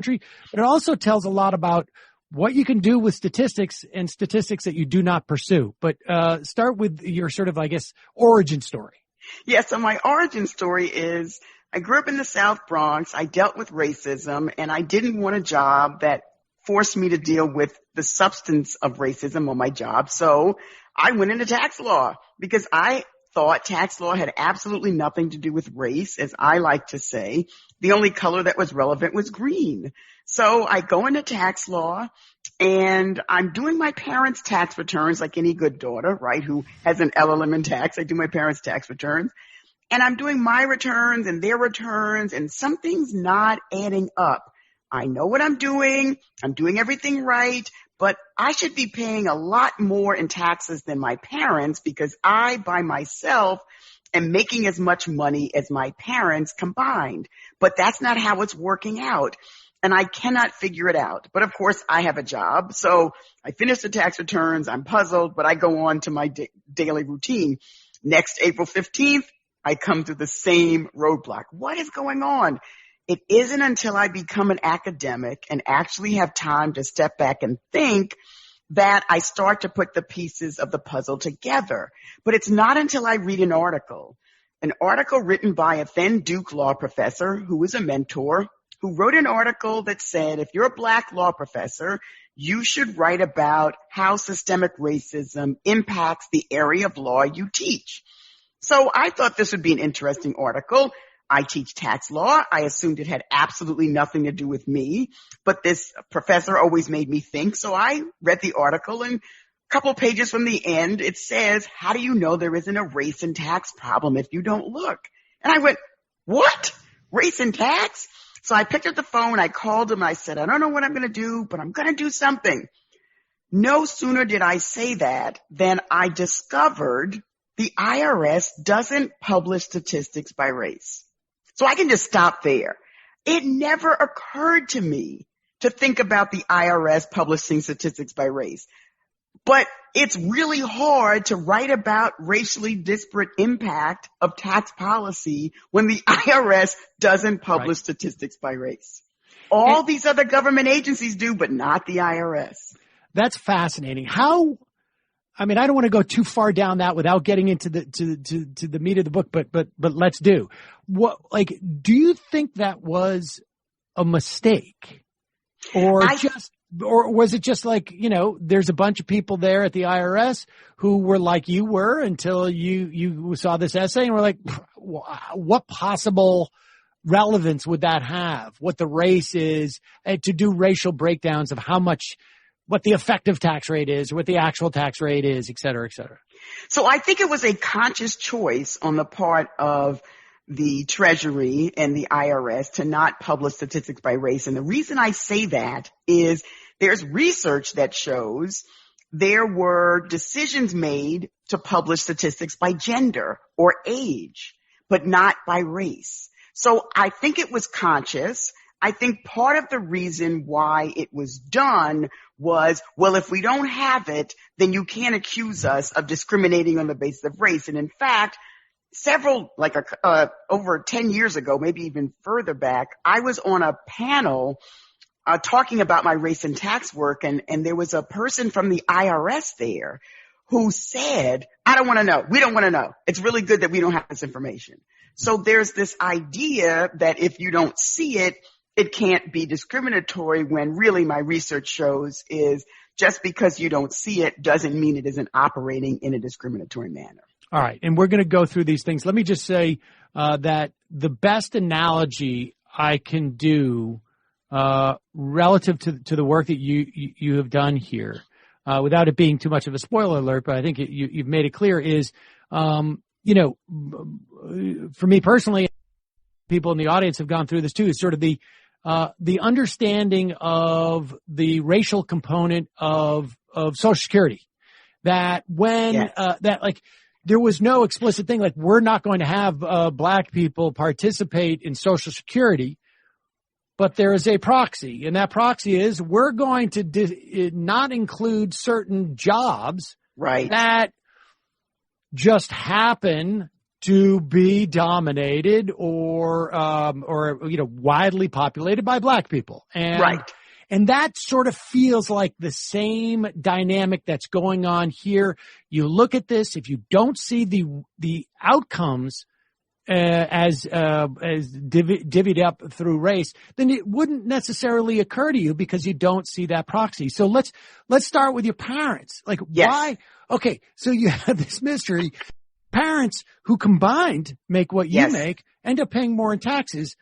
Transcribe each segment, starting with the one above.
country, but it also tells a lot about what you can do with statistics and statistics that you do not pursue. But start with your sort of, I guess, origin story. Yeah, so my origin story is I grew up in the South Bronx. I dealt with racism, and I didn't want a job that forced me to deal with the substance of racism on my job. So I went into tax law because I thought tax law had absolutely nothing to do with race, as I like to say. The only color that was relevant was green. So I go into tax law, and I'm doing my parents' tax returns like any good daughter, right, who has an LLM in tax. I do my parents' tax returns. And I'm doing my returns and their returns, and something's not adding up. I know what I'm doing everything right, but I should be paying a lot more in taxes than my parents because I, by myself, am making as much money as my parents combined. But that's not how it's working out. And I cannot figure it out. But of course, I have a job. So I finish the tax returns. I'm puzzled, but I go on to my daily routine. Next April 15th, I come to the same roadblock. What is going on? It isn't until I become an academic and actually have time to step back and think that I start to put the pieces of the puzzle together. But it's not until I read an article written by a then Duke law professor who was a mentor, who wrote an article that said, if you're a Black law professor, you should write about how systemic racism impacts the area of law you teach. So I thought this would be an interesting article. I teach tax law. I assumed it had absolutely nothing to do with me, but this professor always made me think. So I read the article, and a couple pages from the end, it says, how do you know there isn't a race and tax problem if you don't look? And I went, what? Race and tax? So I picked up the phone, I called him, I said, I don't know what I'm going to do, but I'm going to do something. No sooner did I say that than I discovered the IRS doesn't publish statistics by race. So I can just stop there. It never occurred to me to think about the IRS publishing statistics by race. But it's really hard to write about racially disparate impact of tax policy when the IRS doesn't publish statistics by race. All these other government agencies do, but not the IRS. That's fascinating. I don't want to go too far down that without getting into the meat of the book, but let's do. Do you think that was a mistake? Or was it just like, there's a bunch of people there at the IRS who were like you were until you saw this essay and were like, what possible relevance would that have? What the race is, to do racial breakdowns of what the effective tax rate is, what the actual tax rate is, et cetera, et cetera. So I think it was a conscious choice on the part of the Treasury and the IRS to not publish statistics by race. And the reason I say that is there's research that shows there were decisions made to publish statistics by gender or age, but not by race. So I think it was conscious. I think part of the reason why it was done was, well, if we don't have it, then you can't accuse us of discriminating on the basis of race. And in fact, over 10 years ago, maybe even further back, I was on a panel talking about my race and tax work, and there was a person from the IRS there who said, I don't want to know. We don't want to know. It's really good that we don't have this information. So there's this idea that if you don't see it, it can't be discriminatory, when really my research shows is just because you don't see it doesn't mean it isn't operating in a discriminatory manner. All right. And we're going to go through these things. Let me just say that the best analogy I can do relative to the work that you have done here, without it being too much of a spoiler alert, but I think you've made it clear, is, for me personally, people in the audience have gone through this too, is sort of the understanding of the racial component of Social Security. That when, there was no explicit thing like, we're not going to have Black people participate in Social Security, but there is a proxy, and that proxy is we're going to not include certain jobs that just happen to be dominated or widely populated by black people. And, right. And that sort of feels like the same dynamic that's going on here. You look at this, if you don't see the outcomes as divvied up through race, then it wouldn't necessarily occur to you because you don't see that proxy. So let's start with your parents. Like, yes. Why? Okay, so you have this mystery. Parents who combined make what you yes. make end up paying more in taxes.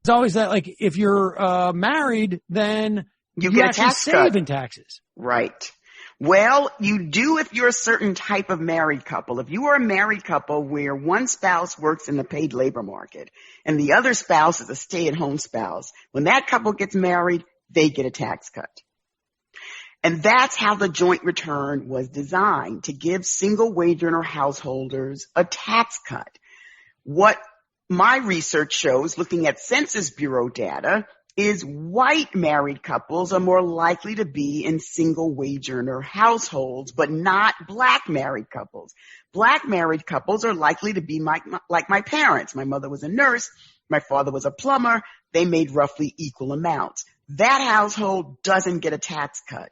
It's always that, like, if you're married, then you get actually a tax save cut. in taxes. Right. Well, you do if you're a certain type of married couple. If you are a married couple where one spouse works in the paid labor market and the other spouse is a stay-at-home spouse, when that couple gets married, they get a tax cut. And that's how the joint return was designed, to give single wage earner householders a tax cut. What my research shows, looking at Census Bureau data, is white married couples are more likely to be in single wage earner households, but not black married couples. Black married couples are likely to be like my parents. My mother was a nurse. My father was a plumber. They made roughly equal amounts. That household doesn't get a tax cut.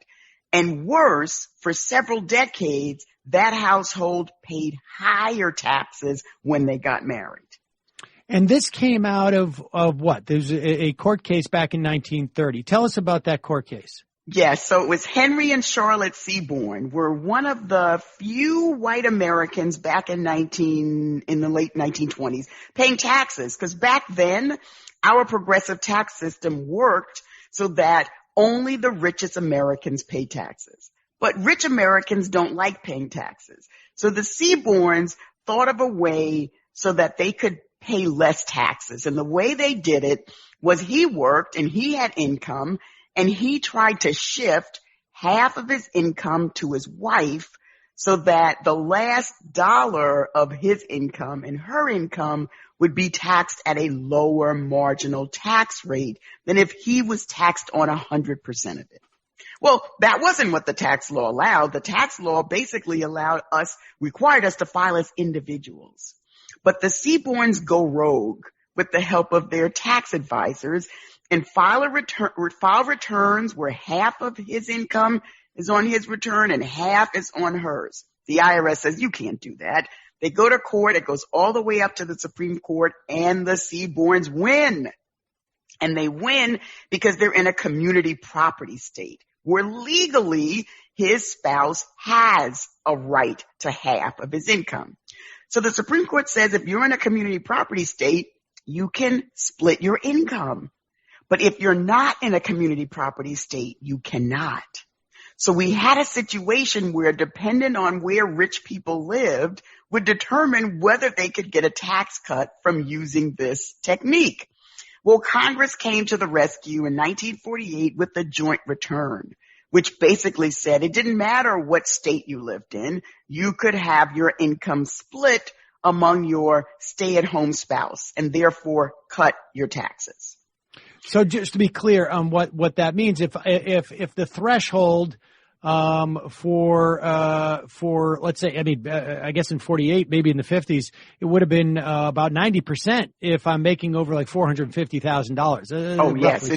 And worse, for several decades, that household paid higher taxes when they got married. And this came out of what? There's a court case back in 1930. Tell us about that court case. Yes, so it was Henry and Charlotte Seaborn were one of the few white Americans back in the late 1920s paying taxes, because back then our progressive tax system worked so that only the richest Americans pay taxes. But rich Americans don't like paying taxes. So the Seaborns thought of a way so that they could pay less taxes. And the way they did it was he worked and he had income and he tried to shift half of his income to his wife so that the last dollar of his income and her income would be taxed at a lower marginal tax rate than if he was taxed on 100% of it. Well, that wasn't what the tax law allowed. The tax law basically required us to file as individuals. But the Seaborns go rogue with the help of their tax advisors and file returns where half of his income is on his return and half is on hers. The IRS says you can't do that. They go to court. It goes all the way up to the Supreme Court, and the Seaborns win. And they win because they're in a community property state where legally his spouse has a right to half of his income. So the Supreme Court says if you're in a community property state, you can split your income. But if you're not in a community property state, you cannot. So we had a situation where, depending on where rich people lived, would determine whether they could get a tax cut from using this technique. Well, Congress came to the rescue in 1948 with the joint return, which basically said it didn't matter what state you lived in. You could have your income split among your stay-at-home spouse and therefore cut your taxes. So just to be clear on what that means, if the threshold for let's say, I guess in 48, maybe in the 50s, it would have been about 90% if I'm making over like $450,000. Oh yes,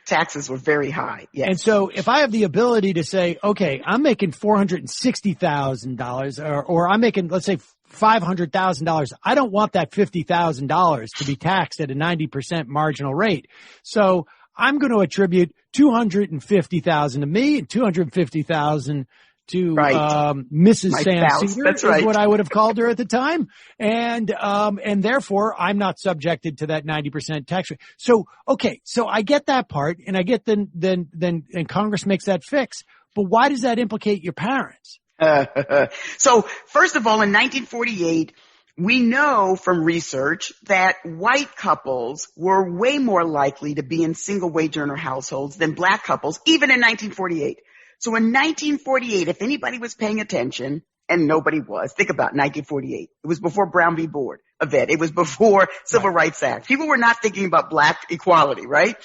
taxes were very high. Yes. And so if I have the ability to say, okay, I'm making $460,000 or I'm making, let's say, $500,000. I don't want that $50,000 to be taxed at a 90% marginal rate. So I'm going to attribute $250,000 to me and $250,000 to Mrs. Sam Seder, is what I would have called her at the time, and therefore I'm not subjected to that 90% tax rate. So okay, so I get that part, and I get then Congress makes that fix. But why does that implicate your parents? So first of all, in 1948, we know from research that white couples were way more likely to be in single wage earner households than black couples, even in 1948. So in 1948, if anybody was paying attention, and nobody was, think about 1948. It was before Brown v. Board of Ed. It was before Civil Rights Act. People were not thinking about black equality, right?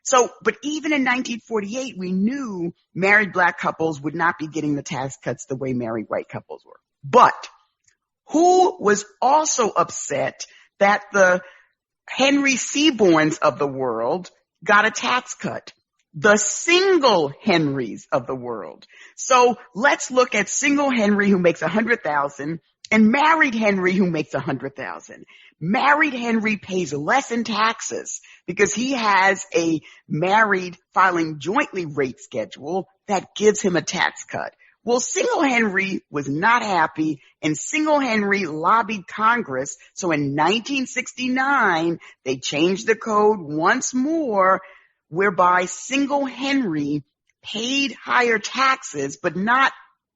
So, but even in 1948, we knew married black couples would not be getting the tax cuts the way married white couples were. But who was also upset that the Henry Seaborns of the world got a tax cut. The single Henrys of the world. So let's look at single Henry who makes 100,000 and married Henry who makes 100,000. Married Henry pays less in taxes because he has a married filing jointly rate schedule that gives him a tax cut. Well, single Henry was not happy, and single Henry lobbied Congress. So in 1969, they changed the code once more, whereby single Henry paid higher taxes, but not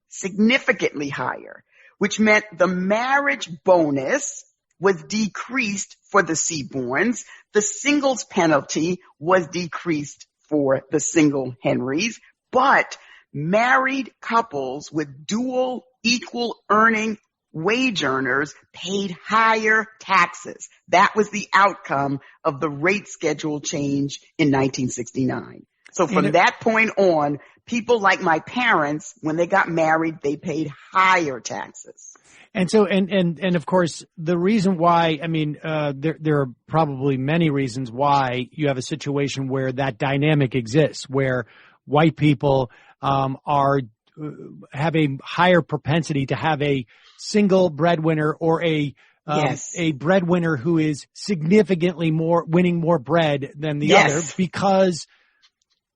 significantly higher, which meant the marriage bonus was decreased for the Seaborns. The singles penalty was decreased for the single Henrys, but married couples with dual equal earning wage earners paid higher taxes. That was the outcome of the rate schedule change in 1969. So from that point on, people like my parents, when they got married, they paid higher taxes. And so, and of course, the reason why, I mean, there are probably many reasons why you have a situation where that dynamic exists, where white people have a higher propensity to have a single breadwinner or a breadwinner who is significantly winning more bread than the other, because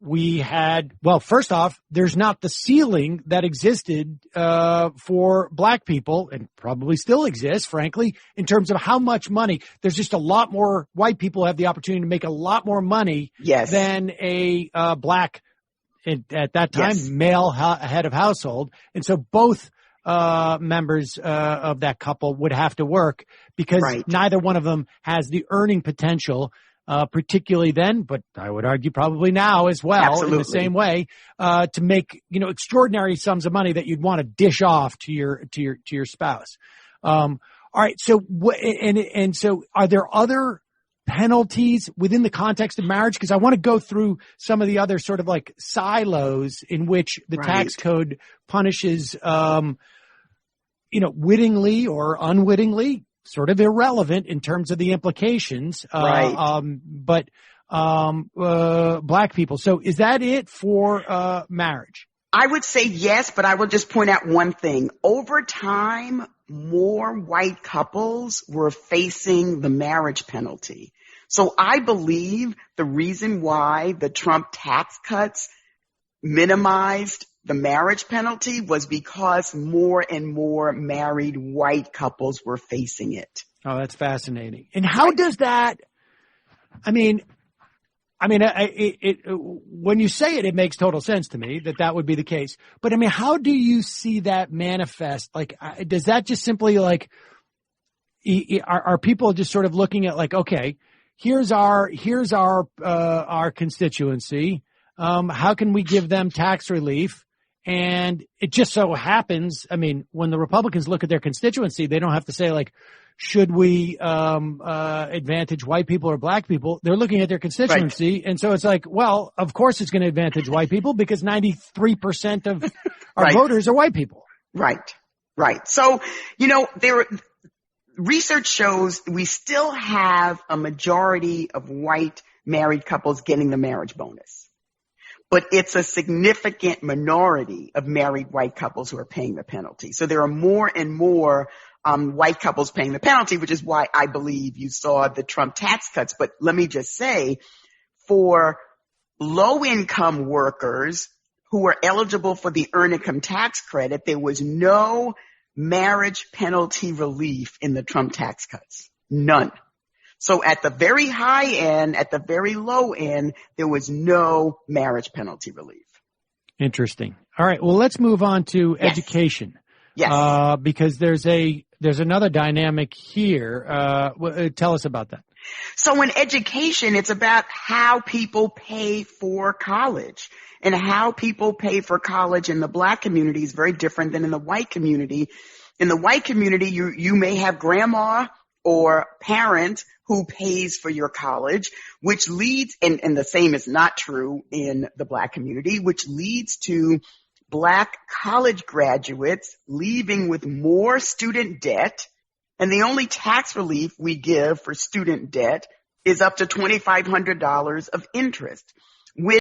we had, well, first off, there's not the ceiling that existed for black people, and probably still exists, frankly, in terms of how much money. There's just a lot more white people have the opportunity to make a lot more money than a black, at that time, male head of household. And so both members of that couple would have to work because neither one of them has the earning potential, particularly then, but I would argue probably now as well, in the same way, to make, extraordinary sums of money that you'd want to dish off to your spouse. All right. So so are there other penalties within the context of marriage? Because I want to go through some of the other sort of like silos in which the tax code punishes, wittingly or unwittingly, sort of irrelevant in terms of the implications, but black people. So is that it for marriage? I would say yes, but I will just point out one thing. Over time, more white couples were facing the marriage penalty. So I believe the reason why the Trump tax cuts minimized the marriage penalty was because more and more married white couples were facing it. Oh, that's fascinating. And how does that, when you say it, it makes total sense to me that would be the case. But how do you see that manifest? Like, does that just simply are people just sort of looking at like, okay, here's our constituency. How can we give them tax relief? And it just so happens, when the Republicans look at their constituency, they don't have to say like, should we advantage white people or black people? They're looking at their constituency. And so it's like, well, of course it's going to advantage white people because 93% of our voters are white people. Right. So, research shows we still have a majority of white married couples getting the marriage bonus. But it's a significant minority of married white couples who are paying the penalty. So there are more and more white couples paying the penalty, which is why I believe you saw the Trump tax cuts. But let me just say, for low-income workers who were eligible for the earned income tax credit, there was no marriage penalty relief in the Trump tax cuts. None. So at the very high end, at the very low end, there was no marriage penalty relief. Interesting. All right. Well, let's move on to education. Yes. Because there's another dynamic here. Tell us about that. So in education, it's about how people pay for college. And how people pay for college in the black community is very different than in the white community. In the white community, you may have grandma or parent who pays for your college, which leads, and the same is not true in the black community, which leads to Black college graduates leaving with more student debt, and the only tax relief we give for student debt is up to $2,500 of interest, which